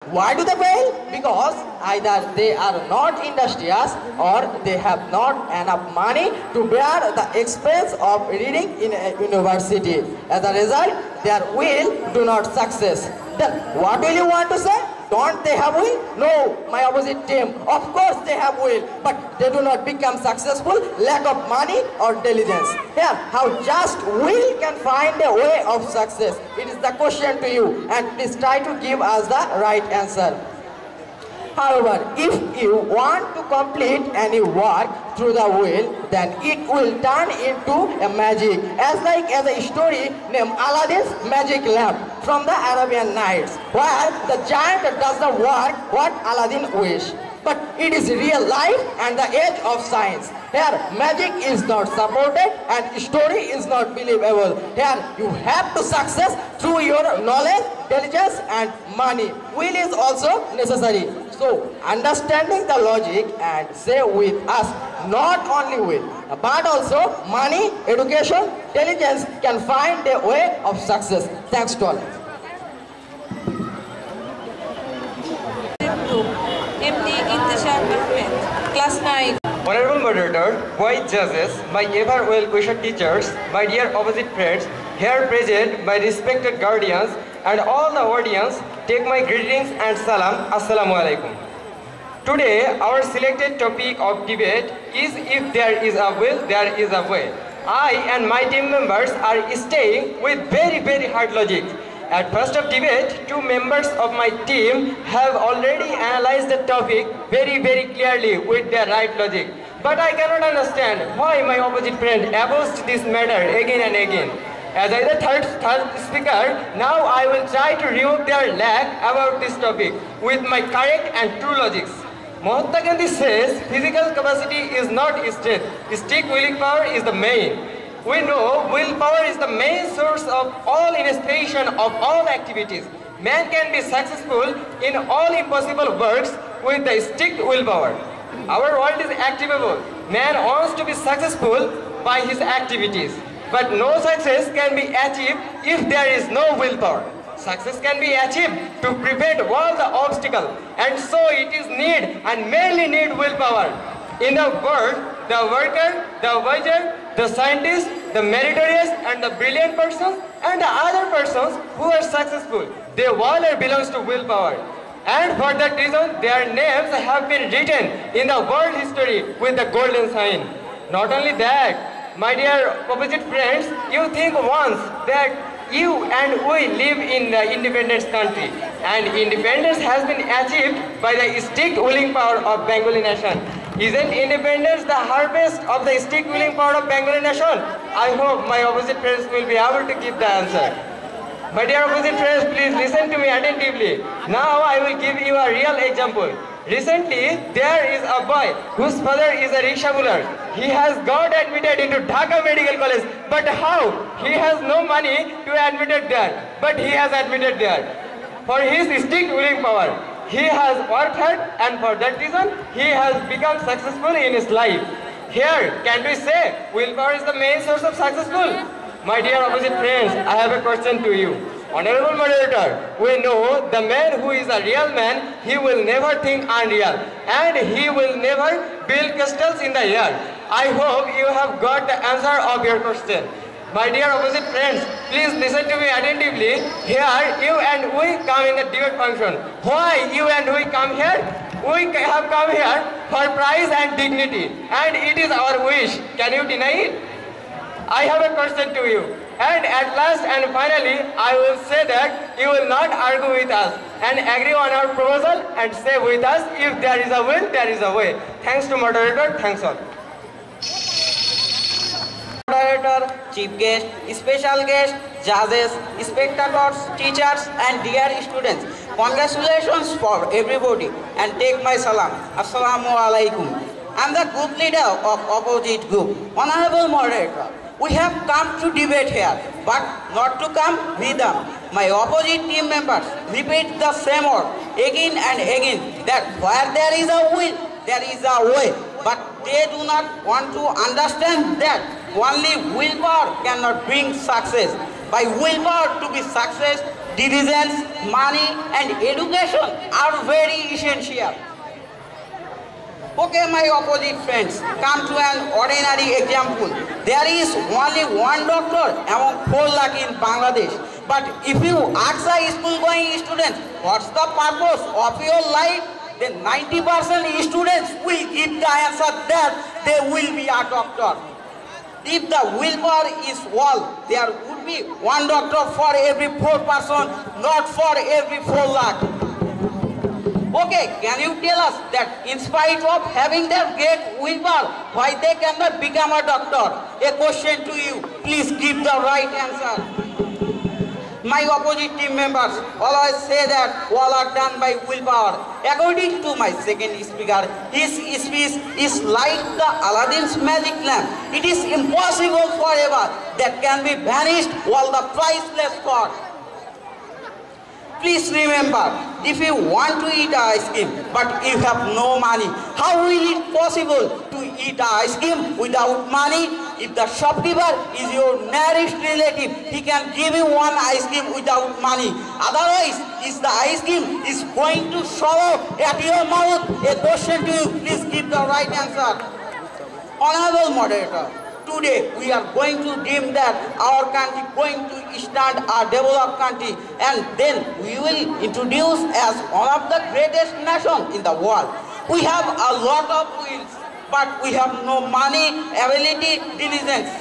Why do they fail? Because either they are not industrious or they have not enough money to bear the expense of reading in a university. As a result, their will do not success. Then what will you want to say? Don't they have will? No, my opposite team. Of course they have will, but they do not become successful, lack of money or diligence. Here, how just will can find a way of success? It is the question to you, and please try to give us the right answer. However, if you want to complete any work through the will, then it will turn into a magic, as a story named Aladdin's Magic Lamp from the Arabian Nights, where the giant does the work what Aladdin wished. But it is real life and the age of science. Here, magic is not supported and story is not believable. Here, you have to success through your knowledge, diligence and money. Will is also necessary. So, understanding the logic and say with us, not only will, but also money, education, diligence can find a way of success. Thanks to all. MD Intishar Ahmed, Class 9. Honorable Moderator, white judges, my ever well-wished teachers, my dear opposite friends, here present, my respected guardians, and all the audience, take my greetings and salam. Assalamu alaikum. Today, our selected topic of debate is if there is a will, there is a way. I and my team members are staying with very hard logic. At first of debate, two members of my team have already analyzed the topic very clearly with their right logic. But I cannot understand why my opposite friend opposed this matter again and again. As I the third speaker, now I will try to remove their lack about this topic with my correct and true logics. Mahatma Gandhi says physical capacity is not strength. Strict willing power is the main. We know willpower is the main source of all inspiration of all activities. Man can be successful in all impossible works with the strict willpower. Our world is activable. Man wants to be successful by his activities. But no success can be achieved if there is no willpower. Success can be achieved to prevent all the obstacles, and so it is need and mainly need willpower. In the world, the worker, the wager, the scientist, the meritorious and the brilliant persons and the other persons who are successful, they all belongs to willpower. And for that reason, their names have been written in the world history with the golden sign. Not only that, my dear opposite friends, you think once that you and we live in the independence country, and independence has been achieved by the strict willing power of Bengali nation. Isn't independence the harvest of the strict willing power of Bengali nation? I hope my opposite friends will be able to give the answer. My dear opposite friends, please listen to me attentively. Now I will give you a real example. Recently, there is a boy whose father is a rickshaw puller. He has got admitted into Dhaka Medical College. But how? He has no money to admitted there. But he has admitted there. For his strict willing power. He has worked hard, and for that reason, he has become successful in his life. Here, can we say willpower is the main source of successful? My dear opposite friends, I have a question to you. Honorable Moderator, we know the man who is a real man, he will never think unreal, and he will never build castles in the air. I hope you have got the answer of your question. My dear opposite friends, please listen to me attentively. Here, you and we come in the debate function. Why you and we come here? We have come here for prize and dignity, and it is our wish. Can you deny it? I have a question to you. And at last and finally, I will say that you will not argue with us and agree on our proposal and say with us, if there is a will, there is a way. Thanks to moderator. Thanks all. Moderator, chief guest, special guest, judges, spectators, teachers and dear students. Congratulations for everybody and take my salam. Assalamu alaikum. I am the group leader of opposite group. Honorable moderator, we have come to debate here, but not to come with them. My opposite team members repeat the same word again and again, that where there is a will, there is a way. But they do not want to understand that only willpower cannot bring success. By willpower to be success, diligence, money and education are very essential. Okay, my opposite friends, come to an ordinary example. There is only one doctor among 4 lakh in Bangladesh. But if you ask a school-going student, what's the purpose of your life? Then 90% students will give the answer that they will be a doctor. If the willpower is all, there would be one doctor for every 4 person, not for every 4 lakh. Okay, can you tell us that in spite of having their great willpower, why they cannot become a doctor? A question to you. Please give the right answer. My opposite team members always say that all are done by willpower. According to my second speaker, his speech is like the Aladdin's magic lamp. It is impossible forever that can be vanished while the priceless God. Please remember, if you want to eat ice cream but you have no money, how will it possible to eat ice cream without money? If the shopkeeper is your nearest relative, he can give you one ice cream without money. Otherwise, if the ice cream is going to swallow at your mouth, a question to you, please give the right answer. Honorable moderator, today we are going to dream that our country going to stand a developed country, and then we will introduce as one of the greatest nations in the world. We have a lot of wills, but we have no money, ability, diligence.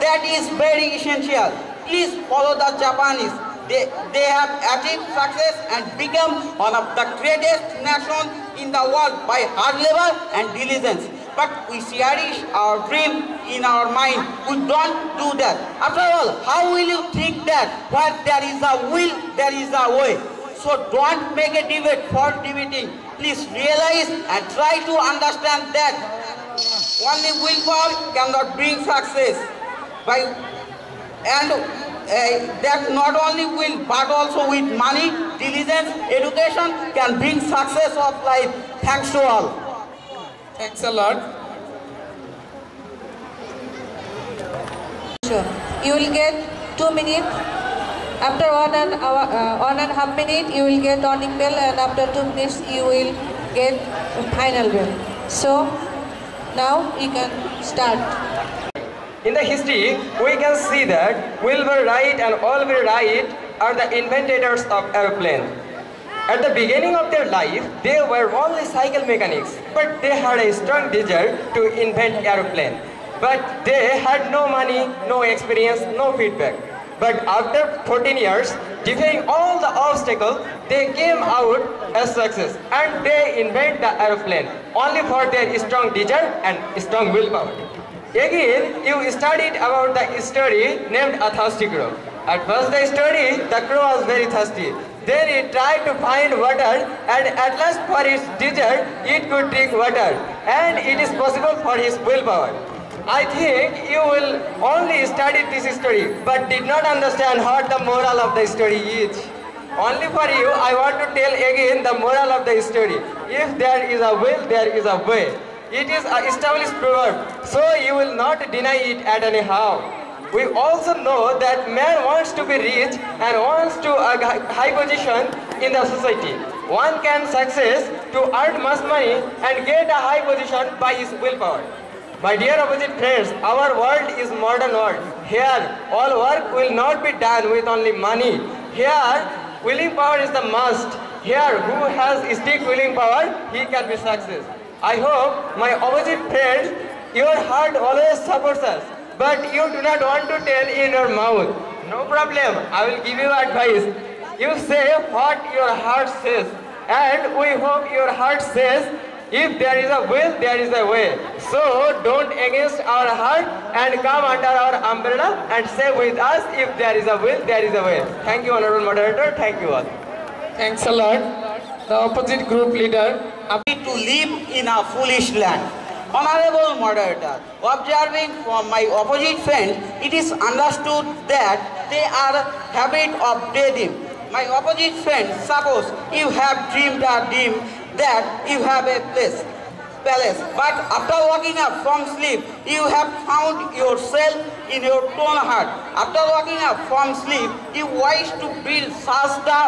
That is very essential. Please follow the Japanese. They have achieved success and become one of the greatest nations in the world by hard labor and diligence. But we cherish our dream in our mind. We don't do that. After all, how will you think that where there is a will, there is a way? So don't make a debate for debating. Please realize and try to understand that only willpower cannot bring success. That not only will, but also with money, diligence, education can bring success of life. Thanks to all. Thanks a lot. Sure. You will get 2 minutes. After 1.5 minutes, you will get turning bell, and after 2 minutes, you will get final bell. So now you can start. In the history, we can see that Wilbur Wright and Oliver Wright are the inventors of aeroplane. At the beginning of their life, they were only cycle mechanics, but they had a strong desire to invent aeroplane. But they had no money, no experience, no feedback. But after 14 years, defying all the obstacles, they came out as success, and they invent the aeroplane only for their strong desire and strong willpower. Again, you studied about the story named A Thirsty Crow. At first the crow was very thirsty. Then it tried to find water, and at last for its desire, it could drink water. And it is possible for his willpower. I think you will only study this story, but did not understand what the moral of the story is. Only for you, I want to tell again the moral of the story. If there is a will, there is a way. It is an established proverb, so you will not deny it at any how. We also know that man wants to be rich and wants to a high position in the society. One can success to earn much money and get a high position by his willpower. My dear opposite friends, our world is modern world. Here, all work will not be done with only money. Here, willing power is the must. Here, who has strict willing power, he can be success. I hope my opposite friends, your heart always supports us. But you do not want to tell in your mouth. No problem, I will give you advice. You say what your heart says. And we hope your heart says, if there is a will, there is a way. So don't against our heart and come under our umbrella and say with us, if there is a will, there is a way. Thank you, Honorable Moderator. Thank you all. Thanks a lot. The opposite group leader. To live in a foolish land. Honorable moderator, observing from my opposite friend, it is understood that they are habit of daydream. My opposite friend, suppose you have dreamed a dream that you have a palace. But after waking up from sleep, you have found yourself in your own heart. After waking up from sleep, you wish to build such the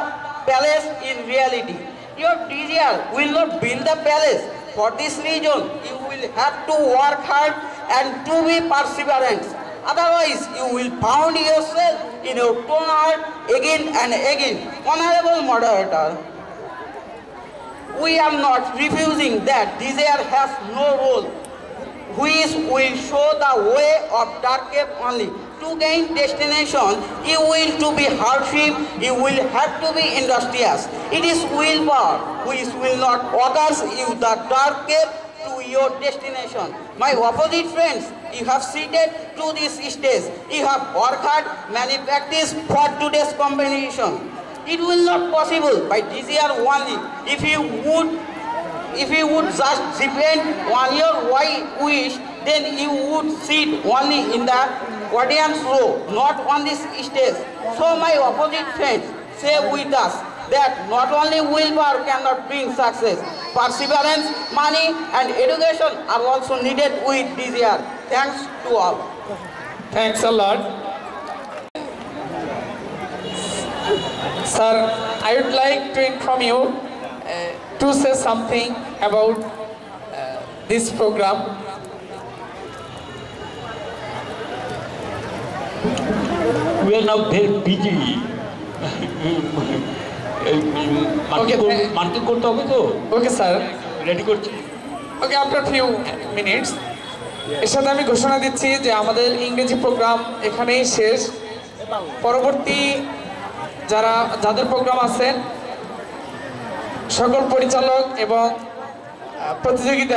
palace in reality. Your desire will not build the palace. For this reason, you will have to work hard and to be perseverant. Otherwise, you will found yourself in your own heart again and again. Honorable moderator, we are not refusing that desire has no role, which will show the way of dark cave only. To gain destination, you will to be hardship, you will have to be industrious. It is willpower which will not occurs you the dark cave to your destination. My opposite friends, you have seated to this stage. You have worked hard, many practice for today's competition. It will not possible by desire only. If you would just depend on your wish, then you would sit only in the audience row, not on this stage. So my opposite friends say with us that not only willpower cannot bring success, perseverance, money and education are also needed with desire. Thanks to all. Thanks a lot. Sir, I would like to inform you to say something about this program. We are now very busy. Marking করতে হবে তো? Okay, sir. Ready করছি। Okay, after few minutes. এর সাথে আমি ঘোষণা দিচ্ছি যে আমাদের ইংরেজি প্রোগ্রাম এখানেই শেষ। পরবর্তী যাদের প্রোগ্রাম আছেন সকল পরিচালক এবং প্রতিযোগিতা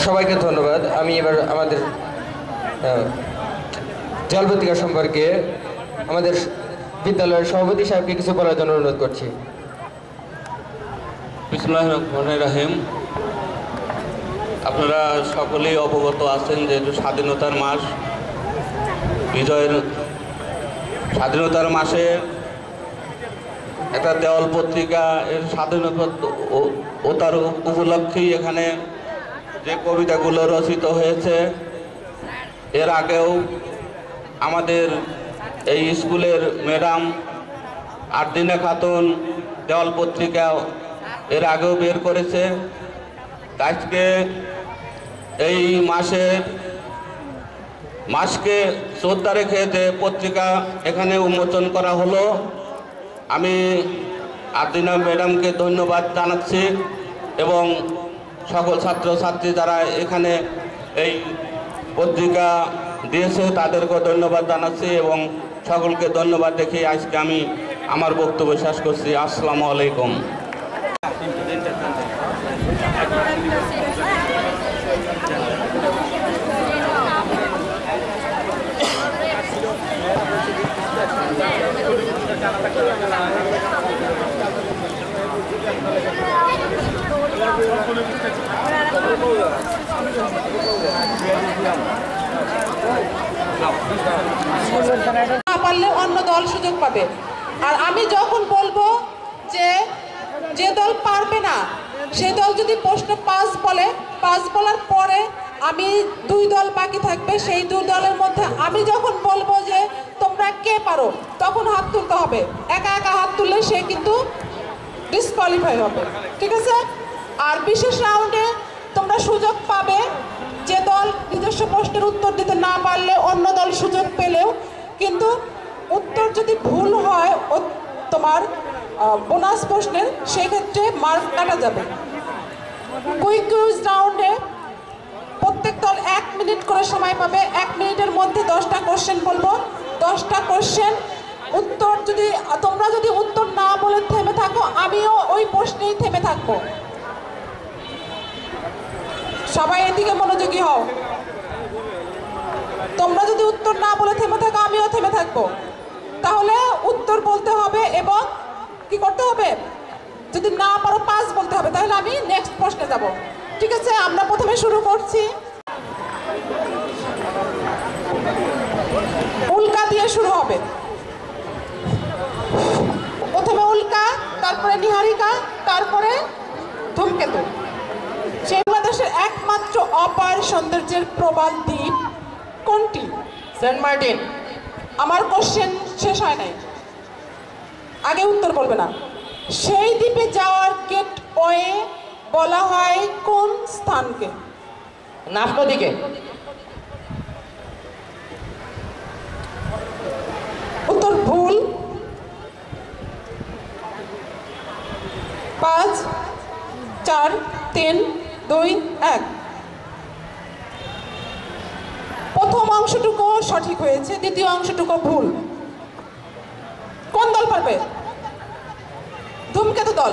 সবাইকে ধন্যবাদ। আমি এবার আমাদের জলপত্রিকা সম্পর্কে আমাদের বিদ্যালয়ের সভাপতি সাহেবকে কিছু বলার জন্য অনুরোধ করছি। বিসমিল্লাহির রহমানির রহিম। আপনারা সকলেই অবগত আছেন যে স্বাধীনতার মাস, স্বাধীনতার মাসে একটা দেওয়াল পত্রিকা এর স্বাধীনতা ও তার উপলক্ষেই এখানে যে কবিতাগুলো রচিত হয়েছে, এর আগেও আমাদের এই স্কুলের ম্যাডাম আরদিনা খাতুন দেওয়াল পত্রিকা এর আগেও বের করেছে। আজকে এই মাসকে শ্রদ্ধা রেখে যে পত্রিকা এখানে উন্মোচন করা হলো, আমি আরদিনা ম্যাডামকে ধন্যবাদ জানাচ্ছি এবং সকল ছাত্রছাত্রী যারা এখানে এই পত্রিকা দিয়েছে তাদেরকেও ধন্যবাদ জানাচ্ছি এবং সকলকে ধন্যবাদ দেখে আজকে আমি আমার বক্তব্য শেষ করছি। আসসালামু আলাইকুম। না পারলে অন্য দল সুযোগ পাবে। আর আমি যখন বলবো যে দল পারবে না সেই দল যদি প্রশ্ন 5 বলে, 5 বলার পরে আমি 2 দল বাকি থাকবে, সেই 2 দলের মধ্যে আমি যখন বলবো যে তোমরা কে পারো তখন হাত তুলতে হবে। একা একা হাত তুললে সে কিন্তু ডিসকোয়ালিফাই হবে, ঠিক আছে? আর বিশেষ রাউন্ডে তোমরা সুযোগ পাবে, যে দল নিজস্ব প্রশ্নের উত্তর দিতে না পারলে অন্য দল সুযোগ পেলেও, কিন্তু উত্তর যদি ভুল হয় তোমার বোনাস প্রশ্নের, সেক্ষেত্রে মার্ক কাটা যাবে। কুইক কুইজ রাউন্ডে প্রত্যেক দল 1 মিনিট করে সময় পাবে। 1 মিনিটের মধ্যে 10টা কোশ্চেন বলবো। 10টা কোশ্চেন উত্তর যদি তোমরা যদি উত্তর না বলে থেমে থাকো, আমিও ওই প্রশ্নেই থেমে থাকবো। সবাই এদিকে মনোযোগী হও। তোমরা যদি উত্তর না বলে থেমে থাকো, আমিও থেমে থাকবো। তাহলে উত্তর বলতে হবে এবং কি করতে হবে, যদি না পারো 5 বলতে হবে। তাহলে আমি নেক্সট প্রশ্নে যাব। ঠিক আছে, আমরা প্রথমে শুরু করছি। উল্কা দিয়ে শুরু হবে। প্রথমে উল্কা, তারপরে নিহারিকা, তারপরে ধূমকেতু। বাংলাদেশের একমাত্র অপার সৌন্দর্যের প্রবাল দ্বীপ কোনটি? Saint Martin. আমার কোশ্চেন শেষ হয় নাই, আগে উত্তর বলবে না। সেই দ্বীপে যাওয়ার গেটওয়ে বলা হয় কোন স্থানকে? নাফ নদীকে। উত্তর ভুল। 5 4 3 2 1। প্রথম অংশটুকু সঠিক হয়েছে, দ্বিতীয় অংশটুকু ভুল। কোন দল পারবে? ধূমকেতু দল।